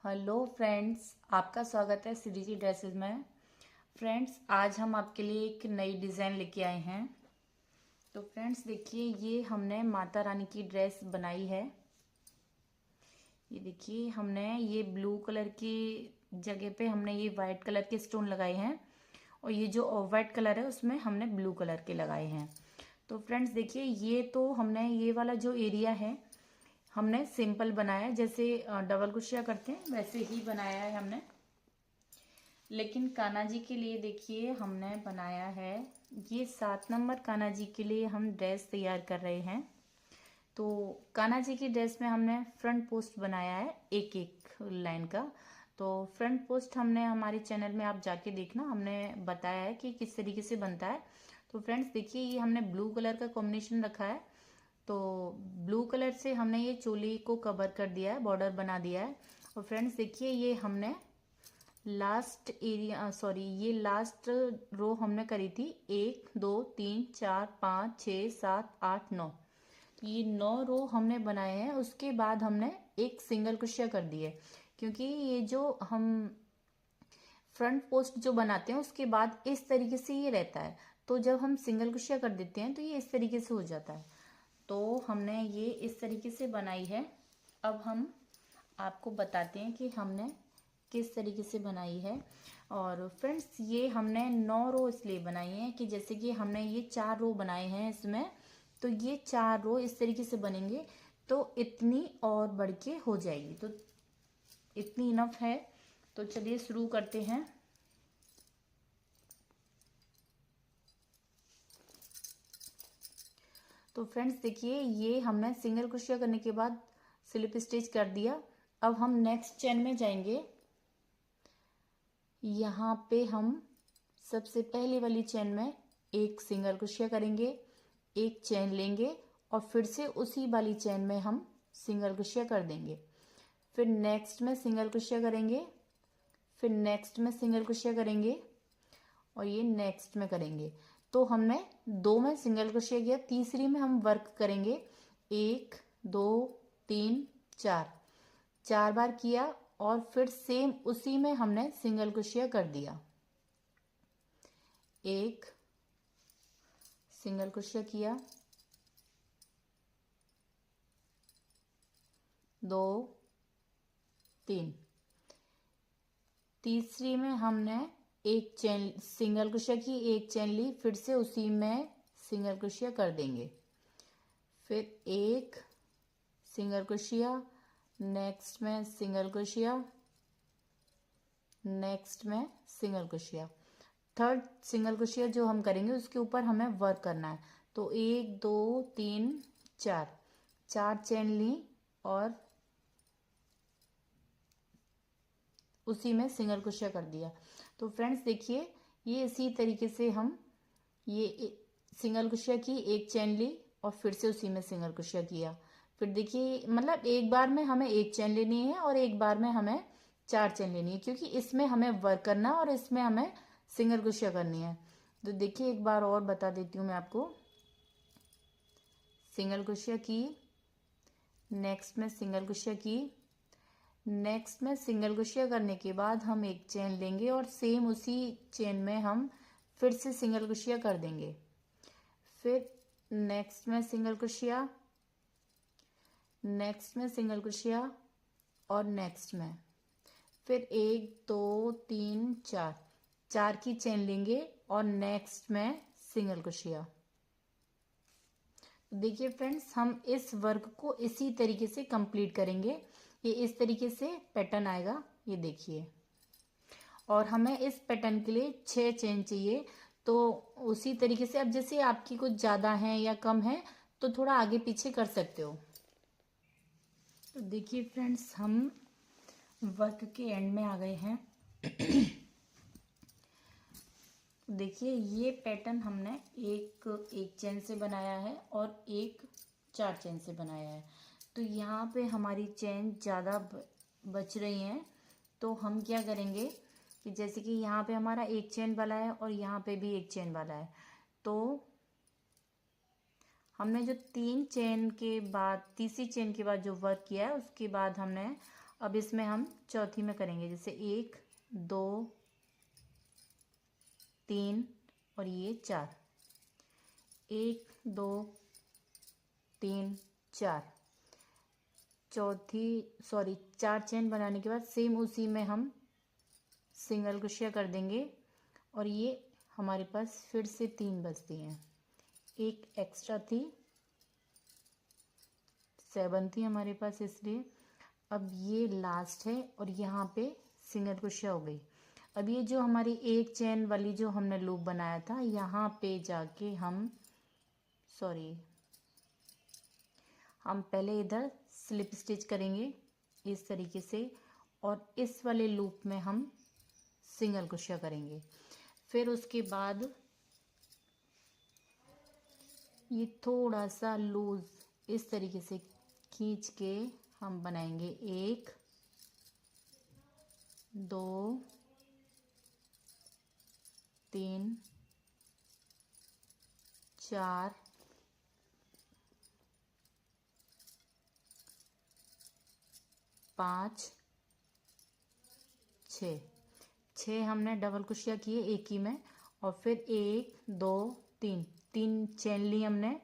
Hello friends, आपका स्वागत है सीरीजी ड्रेसेस में। फ्रेंड्स, आज हम आपके लिए एक नई डिज़ाइन लेके आए हैं। तो फ्रेंड्स देखिए, ये हमने माता रानी की ड्रेस बनाई है। ये देखिए, हमने ये ब्लू कलर की जगह पे हमने ये वाइट कलर के स्टोन लगाए हैं और ये जो ऑफ वाइट कलर है उसमें हमने ब्लू कलर के लगाए हैं। तो फ्रेंड्स देखिए, ये तो हमने ये वाला जो एरिया है हमने सिंपल बनाया है, जैसे डबल कुशिया करते हैं वैसे ही बनाया है हमने। लेकिन कान्हा जी के लिए देखिए हमने बनाया है, ये 7 नंबर कान्हा जी के लिए हम ड्रेस तैयार कर रहे हैं। तो कान्हा जी की ड्रेस में हमने फ्रंट पोस्ट बनाया है एक एक लाइन का। तो फ्रंट पोस्ट हमने हमारे चैनल में आप जाके देखना, हमने बताया है कि किस तरीके से बनता है। तो फ्रेंड्स देखिए, ये हमने ब्लू कलर का कॉम्बिनेशन रखा है। तो ब्लू कलर से हमने ये चोली को कवर कर दिया है, बॉर्डर बना दिया है। और फ्रेंड्स देखिए, ये हमने लास्ट एरिया ये लास्ट रो हमने करी थी 1 2 3 4 5 6 7 8 9। ये 9 रो हमने बनाए हैं। उसके बाद हमने एक सिंगल क्रोशिया कर दी है, क्योंकि ये जो हम फ्रंट पोस्ट जो बनाते हैं उसके बाद इस तरीके से ये रहता है। तो जब हम सिंगल क्रोशिया कर देते हैं तो ये इस तरीके से हो जाता है। तो हमने ये इस तरीके से बनाई है। अब हम आपको बताते हैं कि हमने किस तरीके से बनाई है। और फ्रेंड्स, ये हमने 9 रो इसलिए बनाई है कि जैसे कि हमने ये 4 रो बनाए हैं इसमें, तो ये 4 रो इस तरीके से बनेंगे तो इतनी और बढ़ के हो जाएगी। तो इतनी इनफ है। तो चलिए शुरू करते हैं। तो फ्रेंड्स देखिए, ये हमने सिंगल क्रोशिया करने के बाद स्लिप स्टिच कर दिया। अब हम नेक्स्ट चेन में जाएंगे। यहाँ पे हम सबसे पहले वाली चेन में एक सिंगल क्रोशिया करेंगे, एक चेन लेंगे और फिर से उसी वाली चेन में हम सिंगल क्रोशिया कर देंगे। फिर नेक्स्ट में सिंगल क्रोशिया करेंगे, फिर नेक्स्ट में सिंगल क्रोशिया करेंगे और ये नेक्स्ट में करेंगे। तो हमने 2 में सिंगल क्रोशिया किया, तीसरी में हम वर्क करेंगे 1 2 3 4, 4 बार किया और फिर सेम उसी में हमने सिंगल क्रोशिया कर दिया। एक सिंगल क्रोशिया किया, 2 3, तीसरी में हमने एक चेन सिंगल क्रोशिया की, एक चेन ली, फिर से उसी में सिंगल क्रोशिया कर देंगे। फिर एक सिंगल क्रोशिया, नेक्स्ट में सिंगल क्रोशिया, नेक्स्ट में single crochet. Third single crochet जो हम करेंगे उसके ऊपर हमें वर्क करना है। तो 1 2 3 4, 4 चेन ली और उसी में सिंगल क्रोशिया कर दिया। तो फ्रेंड्स देखिए, ये इसी तरीके से हम ये सिंगल क्रोशिया की, एक चेन ली और फिर से उसी में सिंगल क्रोशिया किया। फिर देखिए, मतलब एक बार में हमें एक चेन लेनी है और एक बार में हमें 4 चेन लेनी है, क्योंकि इसमें हमें वर्क करना और इसमें हमें सिंगल क्रोशिया करनी है। तो देखिए, एक बार और बता देती हूँ मैं आपको। सिंगल क्रोशिया की, नेक्स्ट में सिंगल क्रोशिया की, नेक्स्ट में सिंगल क्रोशिया करने के बाद हम एक चेन लेंगे और सेम उसी चेन में हम फिर से सिंगल क्रोशिया कर देंगे। फिर नेक्स्ट में सिंगल क्रोशिया, नेक्स्ट में सिंगल क्रोशिया और नेक्स्ट में फिर 1 2 3 4, 4 की चेन लेंगे और नेक्स्ट में सिंगल क्रोशिया। देखिए फ्रेंड्स, हम इस वर्क को इसी तरीके से कंप्लीट करेंगे। ये इस तरीके से पैटर्न आएगा, ये देखिए। और हमें इस पैटर्न के लिए 6 चेन चाहिए। तो उसी तरीके से, अब जैसे आपकी कुछ ज़्यादा है या कम है तो थोड़ा आगे पीछे कर सकते हो। तो देखिए फ्रेंड्स, हम वर्क के एंड में आ गए हैं। देखिए, ये पैटर्न हमने एक चेन से बनाया है और एक 4 चेन से बनाया है। तो यहाँ पे हमारी चेन ज़्यादा बच रही हैं। तो हम क्या करेंगे कि जैसे कि यहाँ पे हमारा एक चेन वाला है और यहाँ पे भी एक चेन वाला है। तो हमने जो 3 चेन के बाद, तीसरी चेन के बाद जो वर्क किया है उसके बाद हमने अब इसमें हम चौथी में करेंगे, जैसे 1 2 3 और ये 4, 1 2 3 4, चौथी 4 चेन बनाने के बाद सेम उसी में हम सिंगल क्रोशिया कर देंगे और ये हमारे पास फिर से 3 बचती हैं। एक एक्स्ट्रा थी, 7 थी हमारे पास, इसलिए अब ये लास्ट है और यहाँ पे सिंगल क्रोशिया हो गई। अब ये जो हमारी एक चेन वाली जो हमने लूप बनाया था, यहाँ पे जाके हम पहले इधर स्लिप स्टिच करेंगे इस तरीके से और इस वाले लूप में हम सिंगल क्रोशिया करेंगे। फिर उसके बाद ये थोड़ा सा लूज इस तरीके से खींच के हम बनाएंगे 1 2 3 4 5 6 हमने डबल क्रोशिया किए एक ही में और फिर 1 2 3 चेन ली हमने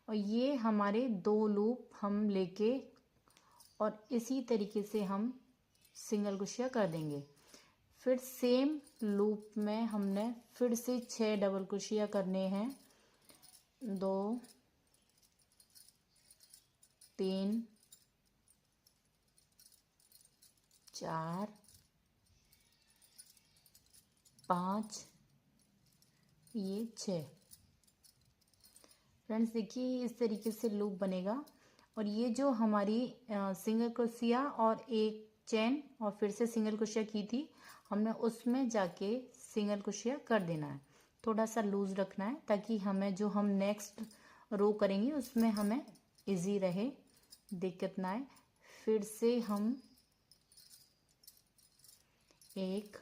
और ये हमारे 2 लूप हम लेके और इसी तरीके से हम सिंगल क्रोशिया कर देंगे। फिर सेम लूप में हमने फिर से 6 डबल क्रोशिया करने हैं, 2 3 4 5 ये 6। फ्रेंड्स देखिए इस तरीके से लूप बनेगा और ये जो हमारी सिंगल क्रोशिया और एक चेन और फिर से सिंगल क्रोशिया की थी हमने, उसमें जाके सिंगल क्रोशिया कर देना है। थोड़ा सा लूज रखना है ताकि हमें जो हम नेक्स्ट रो करेंगे उसमें हमें इजी रहे, दिक्कत ना आए। फिर से हम 1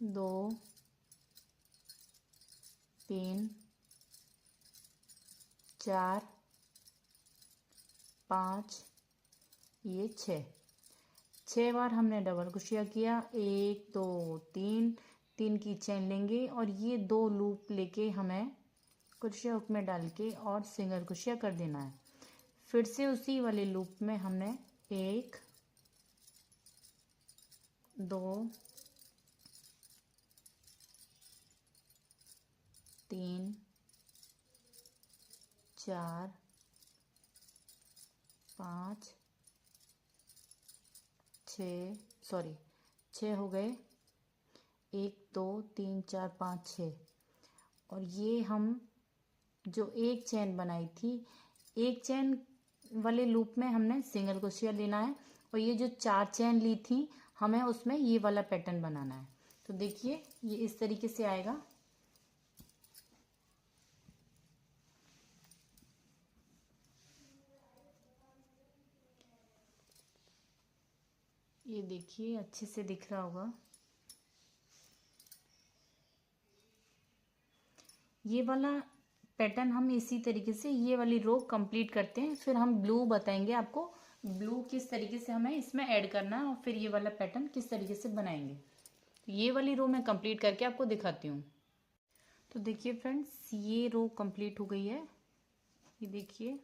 2 3 4 5 ये 6 बार हमने डबल क्रोशिया किया, 1 2 3 की चेन लेंगे और ये 2 लूप लेके हमें क्रोशिया हुक में डाल के और सिंगल क्रोशिया कर देना है। फिर से उसी वाले लूप में हमने 1 2 3 4 5 6 हो गए, 1 2 3 4 5 6 और ये हम जो एक चेन बनाई थी, एक चेन वाले लूप में हमने सिंगल क्रोशिया लेना है और ये जो 4 चेन ली थी हमें उसमें ये वाला पैटर्न बनाना है। तो देखिए ये इस तरीके से आएगा। ये देखिए अच्छे से दिख रहा होगा। ये वाला पैटर्न हम इसी तरीके से ये वाली रो कंप्लीट करते हैं, फिर हम ब्लू बताएंगे आपको ब्लू किस तरीके से हमें इसमें ऐड करना है और फिर ये वाला पैटर्न किस तरीके से बनाएंगे। तो ये वाली रो मैं कंप्लीट करके आपको दिखाती हूँ। तो देखिए फ्रेंड्स ये रो कंप्लीट हो गई है, ये देखिए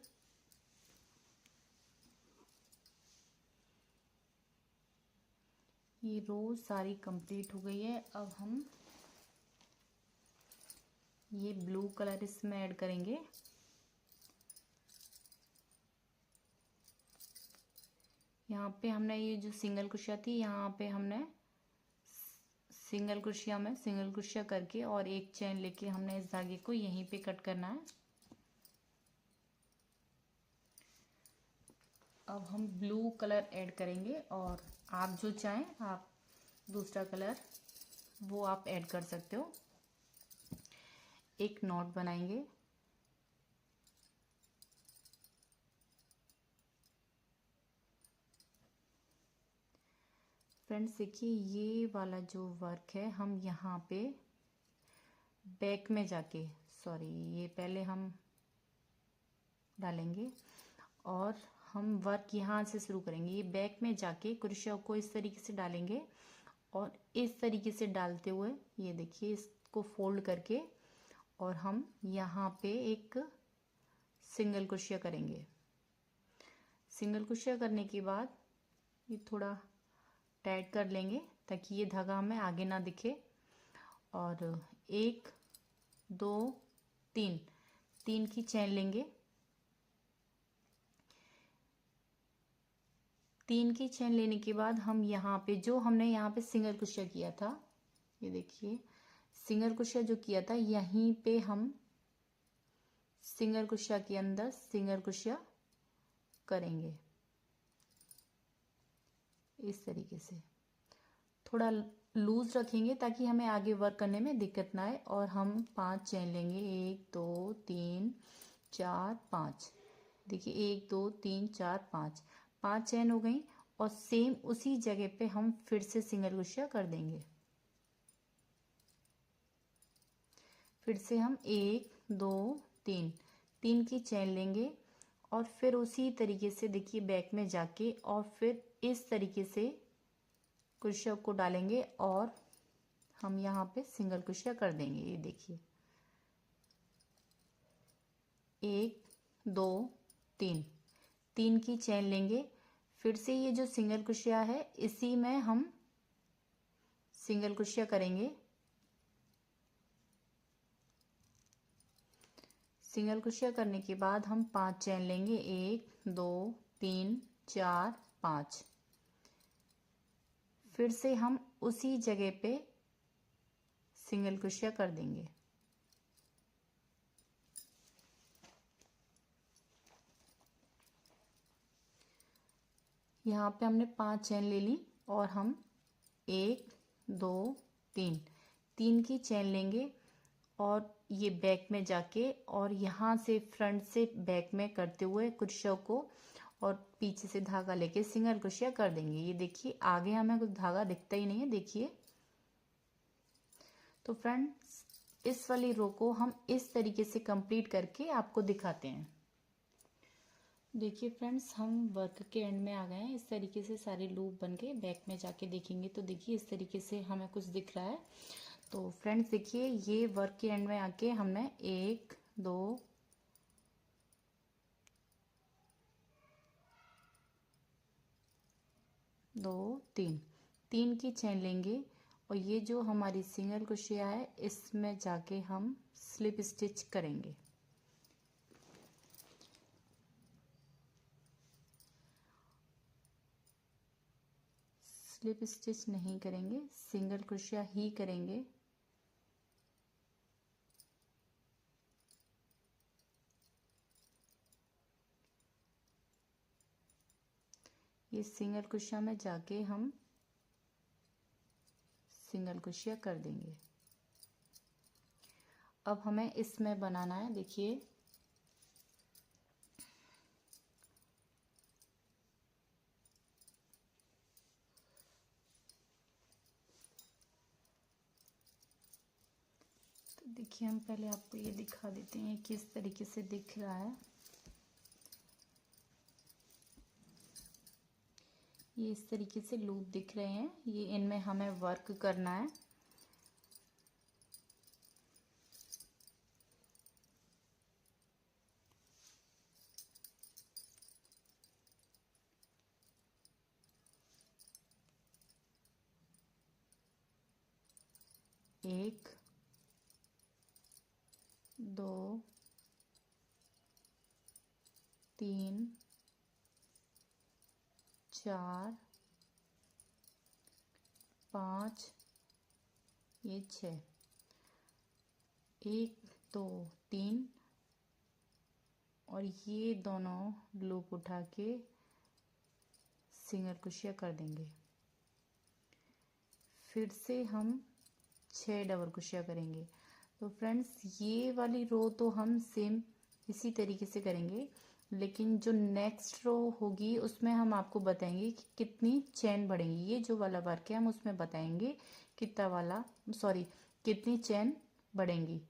ये रो सारी कंप्लीट हो गई है। अब हम ये ब्लू कलर इसमें ऐड करेंगे। यहाँ पे हमने ये जो सिंगल क्रोशिया थी यहाँ पे हमने सिंगल क्रोशिया में सिंगल क्रोशिया करके और एक चेन लेके हमने इस धागे को यहीं पे कट करना है। अब हम ब्लू कलर ऐड करेंगे और आप जो चाहें आप दूसरा कलर वो आप ऐड कर सकते हो। एक नॉट बनाएंगे, फ्रेंड्स देखिए ये वाला जो वर्क है हम यहाँ पे बैक में जाके ये पहले हम डालेंगे और हम वर्क यहाँ से शुरू करेंगे। ये बैक में जाके क्रोशा को इस तरीके से डालेंगे और इस तरीके से डालते हुए ये देखिए इसको फोल्ड करके और हम यहाँ पे एक सिंगल क्रोशिया करेंगे। सिंगल क्रोशिया करने के बाद ये थोड़ा टाइट कर लेंगे ताकि ये धागा हमें आगे ना दिखे। और 1 2 3 3 की चेन लेंगे। 3 की चेन लेने के बाद हम यहाँ पे जो हमने यहाँ पे सिंगल क्रोशिया किया था, ये देखिए सिंगल क्रोशिया जो किया था, यहीं पे हम सिंगल क्रोशिया के अंदर सिंगल क्रोशिया करेंगे इस तरीके से। थोड़ा लूज रखेंगे ताकि हमें आगे वर्क करने में दिक्कत ना आए। और हम 5 चेन लेंगे, 1 2 3 4 5। देखिए 1 2 3 4 5 5 चेन हो गई और सेम उसी जगह पे हम फिर से सिंगल क्रोशिया कर देंगे। फिर से हम 1 2 3 3 की चेन लेंगे और फिर उसी तरीके से देखिए बैक में जाके और फिर इस तरीके से क्रोशिया को डालेंगे और हम यहाँ पे सिंगल क्रोशिया कर देंगे। ये देखिए 1 2 3 3 की चेन लेंगे। फिर से ये जो सिंगल क्रोशिया है इसी में हम सिंगल क्रोशिया करेंगे। सिंगल क्रोशिया करने के बाद हम 5 चेन लेंगे, 1 2 3 4 5। फिर से हम उसी जगह पे सिंगल क्रोशिया कर देंगे। यहाँ पे हमने 5 चेन ले ली और हम 1 2 3 3 की चेन लेंगे और ये बैक में जाके और यहाँ से फ्रंट से बैक में करते हुए क्रोशिया को और पीछे से धागा लेके सिंगल क्रोशिया कर देंगे। ये देखिए आगे हमें कुछ धागा दिखता ही नहीं है, देखिए। तो फ्रेंड्स इस वाली रो को हम इस तरीके से कंप्लीट करके आपको दिखाते हैं। देखिए फ्रेंड्स हम वर्क के एंड में आ गए हैं। इस तरीके से सारे लूप बन के बैक में जाके देखेंगे तो देखिए इस तरीके से हमें कुछ दिख रहा है। तो फ्रेंड्स देखिए ये वर्क के एंड में आके हमने 1 2 2 3 3 की चेन लेंगे और ये जो हमारी सिंगल क्रोशिया है इसमें जाके हम स्लिप स्टिच करेंगे। स्लिप स्टिच नहीं करेंगे, सिंगल क्रोशिया ही करेंगे। ये सिंगल क्रोशिया में जाके हम सिंगल क्रोशिया कर देंगे। अब हमें इसमें बनाना है, देखिए तो देखिए हम पहले आपको ये दिखा देते हैं किस तरीके से दिख रहा है। ये इस तरीके से लूप दिख रहे हैं, ये इनमें हमें वर्क करना है। एक 2 3 4 5 ये 6 1 2 3 और ये दोनों लूप उठा के सिंगल क्रोशिया कर देंगे। फिर से हम 6 डबल क्रोशिया करेंगे। तो फ्रेंड्स ये वाली रो तो हम सेम इसी तरीके से करेंगे, लेकिन जो नेक्स्ट रो होगी उसमें हम आपको बताएंगे कि कितनी चेन बढ़ेंगी। ये जो वाला वर्क है हम उसमें बताएंगे कितनी चेन बढ़ेंगी।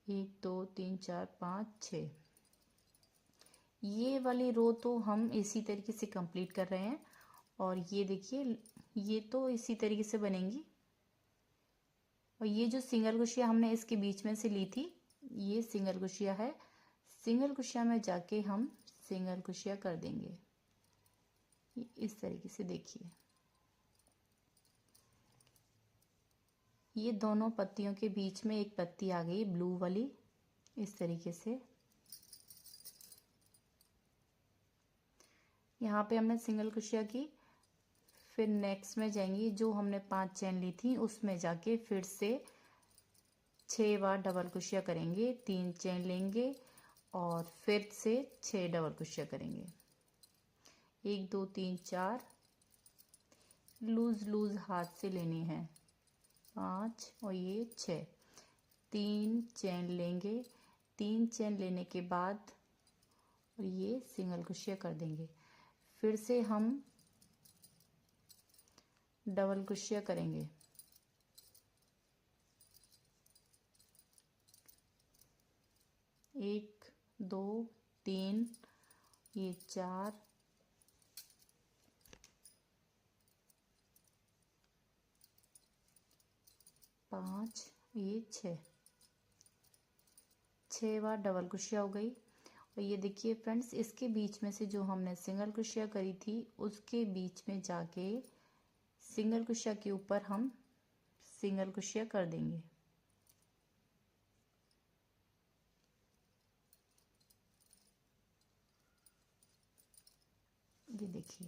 1 2 3 4 5 6 ये वाली रो तो हम इसी तरीके से कंप्लीट कर रहे हैं। और ये देखिए, ये तो इसी तरीके से बनेंगी। और ये जो सिंगल क्रोशिया हमने इसके बीच में से ली थी, ये सिंगल क्रोशिया है। सिंगल क्रोशिया में जाके हम सिंगल क्रोशिया कर देंगे। इस तरीके से देखिए, ये दोनों पत्तियों के बीच में एक पत्ती आ गई ब्लू वाली, इस तरीके से। यहाँ पे हमने सिंगल क्रोशिया की। फिर नेक्स्ट में जाएंगे, जो हमने 5 चेन ली थी उसमें जाके फिर से 6 बार डबल क्रोशिया करेंगे, 3 चेन लेंगे और फिर से 6 डबल क्रोशिया करेंगे। 1 2 3 4 लूज लूज हाथ से लेनी है, 5 और ये 6। 3 चेन लेंगे, 3 चेन लेने के बाद और ये सिंगल क्रोशिया कर देंगे। फिर से हम डबल क्रोशिया करेंगे। 1 2 3, ये 4, 5, ये 6 बार डबल क्रोशिया हो गई। और ये देखिए फ्रेंड्स, इसके बीच में से जो हमने सिंगल क्रोशिया करी थी उसके बीच में जाके सिंगल क्रोशिया के ऊपर हम सिंगल क्रोशिया कर देंगे। ये देखिए,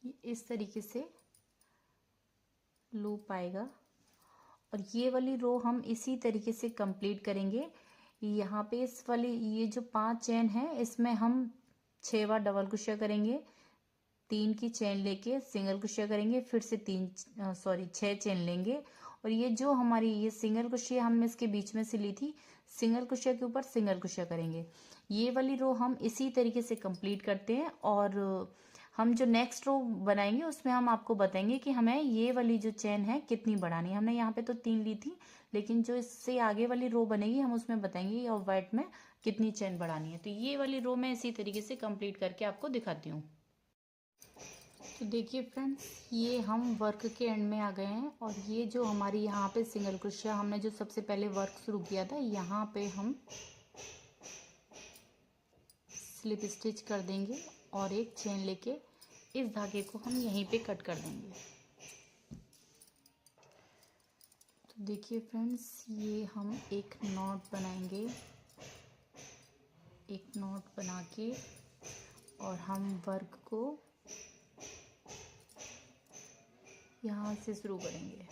ये इस तरीके से लूप आएगा। और ये वाली रो हम इसी तरीके से कंप्लीट करेंगे। यहाँ पे इस वाली ये जो 5 चेन है इसमें हम 6 बार डबल क्रोशिया करेंगे, 3 की चेन लेके सिंगल क्रोशिया करेंगे, फिर से 6 चेन लेंगे। और ये जो हमारी ये सिंगल क्रोशिया हमने इसके बीच में से ली थी, सिंगल क्रोशिया के ऊपर सिंगल क्रोशिया करेंगे। ये वाली रो हम इसी तरीके से कंप्लीट करते हैं। और हम जो नेक्स्ट रो बनाएंगे उसमें हम आपको बताएंगे कि हमें ये वाली जो चेन है कितनी बढ़ानी है। हमने यहाँ पे तो 3 ली थी, लेकिन जो इससे आगे वाली रो बनेगी हम उसमें बताएंगे और वाइट में कितनी चेन बढ़ानी है। तो ये वाली रो मैं इसी तरीके से कंप्लीट करके आपको दिखाती हूँ। तो देखिए फ्रेंड्स, ये हम वर्क के एंड में आ गए हैं। और ये जो हमारी यहाँ पे सिंगल क्रोशिया हमने जो सबसे पहले वर्क शुरू किया था, यहाँ पे हम स्लिप स्टिच कर देंगे और एक चेन लेके इस धागे को हम यहीं पे कट कर देंगे। तो देखिए फ्रेंड्स, ये हम एक नॉट बनाएंगे, एक नॉट बना के और हम वर्क को यहाँ से शुरू करेंगे।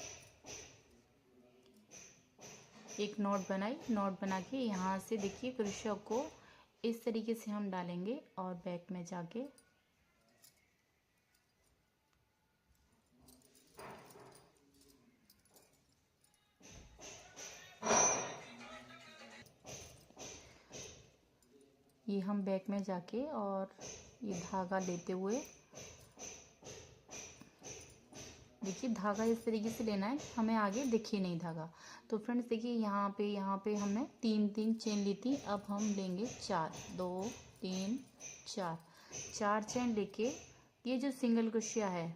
एक नॉट बनाई, नॉट बना के यहाँ से देखिए क्रोशिया को इस तरीके से हम डालेंगे और बैक में जाके ये हम बैक में जाके और ये धागा लेते हुए देखिए, धागा इस तरीके से लेना है, हमें आगे दिखे नहीं धागा। तो फ्रेंड्स देखिए, यहाँ पे हमने 3 चेन ली थी, अब हम लेंगे 4, 2 3 4, 4 चेन लेके ये जो सिंगल क्रोशिया है,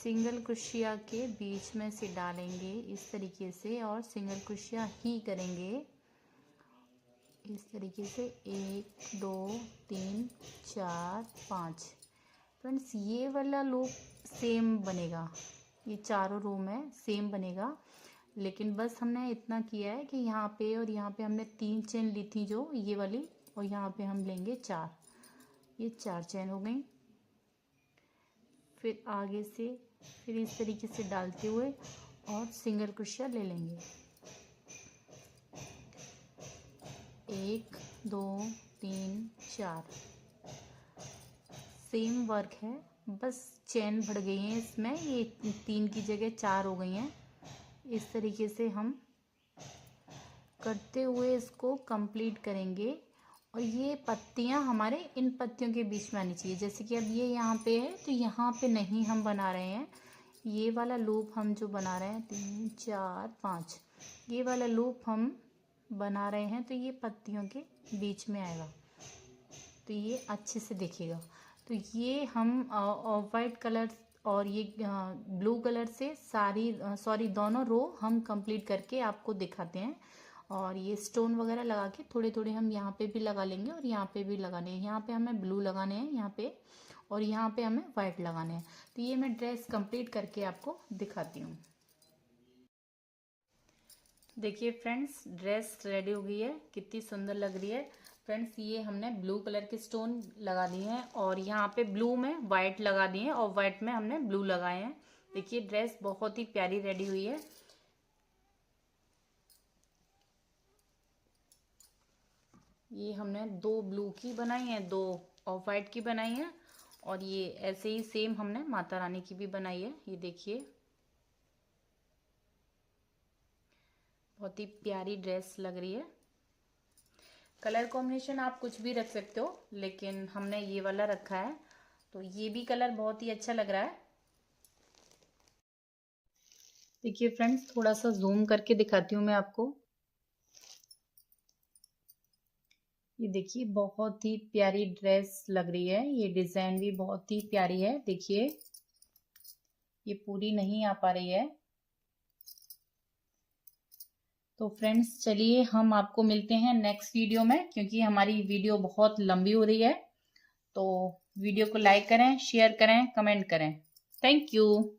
सिंगल क्रोशिया के बीच में से डालेंगे इस तरीके से और सिंगल क्रोशिया ही करेंगे इस तरीके से। 1 2 3 4 5। फ्रेंड्स ये वाला लूप सेम बनेगा, ये चारों रो में सेम बनेगा, लेकिन बस हमने इतना किया है कि यहाँ पे और यहाँ पे हमने 3 चेन ली थी जो ये वाली, और यहाँ पे हम लेंगे 4, ये 4 चेन हो गई। फिर आगे से फिर इस तरीके से डालते हुए और सिंगल क्रोशिया ले लेंगे। 1 2 3 4, सेम वर्क है, बस चेन बढ़ गई हैं इसमें, ये 3 की जगह 4 हो गई हैं। इस तरीके से हम करते हुए इसको कंप्लीट करेंगे। और ये पत्तियां हमारे इन पत्तियों के बीच में आनी चाहिए। जैसे कि अब ये यहाँ पे है तो यहाँ पे नहीं हम बना रहे हैं, ये वाला लूप हम जो बना रहे हैं 3 4 5, ये वाला लूप हम बना रहे हैं तो ये पत्तियों के बीच में आएगा, तो ये अच्छे से दिखेगा। तो ये हम वाइट कलर और ये ब्लू कलर से दोनों रो हम कंप्लीट करके आपको दिखाते हैं। और ये स्टोन वगैरह लगा के थोड़े थोड़े हम यहाँ पे भी लगा लेंगे और यहाँ पे भी लगाने हैं। यहाँ पे हमें ब्लू लगाने हैं यहाँ पे, और यहाँ पे हमें वाइट लगाने हैं। तो ये मैं ड्रेस कंप्लीट करके आपको दिखाती हूँ। देखिए फ्रेंड्स, ड्रेस रेडी हो गई है, कितनी सुंदर लग रही है। फ्रेंड्स, ये हमने ब्लू कलर के स्टोन लगा दिए हैं और यहाँ पे ब्लू में वाइट लगा दिए हैं और वाइट में हमने ब्लू लगाए हैं। देखिए ड्रेस बहुत ही प्यारी रेडी हुई है। ये हमने 2 ब्लू की बनाई है, 2 ऑफ वाइट की बनाई है, और ये ऐसे ही सेम हमने माता रानी की भी बनाई है। ये देखिए बहुत ही प्यारी ड्रेस लग रही है। कलर कॉम्बिनेशन आप कुछ भी रख सकते हो, लेकिन हमने ये वाला रखा है, तो ये भी कलर बहुत ही अच्छा लग रहा है। देखिए फ्रेंड्स, थोड़ा सा जूम करके दिखाती हूँ मैं आपको। ये देखिए बहुत ही प्यारी ड्रेस लग रही है, ये डिजाइन भी बहुत ही प्यारी है। देखिए ये पूरी नहीं आ पा रही है। तो फ्रेंड्स चलिए हम आपको मिलते हैं नेक्स्ट वीडियो में, क्योंकि हमारी वीडियो बहुत लंबी हो रही है। तो वीडियो को लाइक करें, शेयर करें, कमेंट करें। Thank you.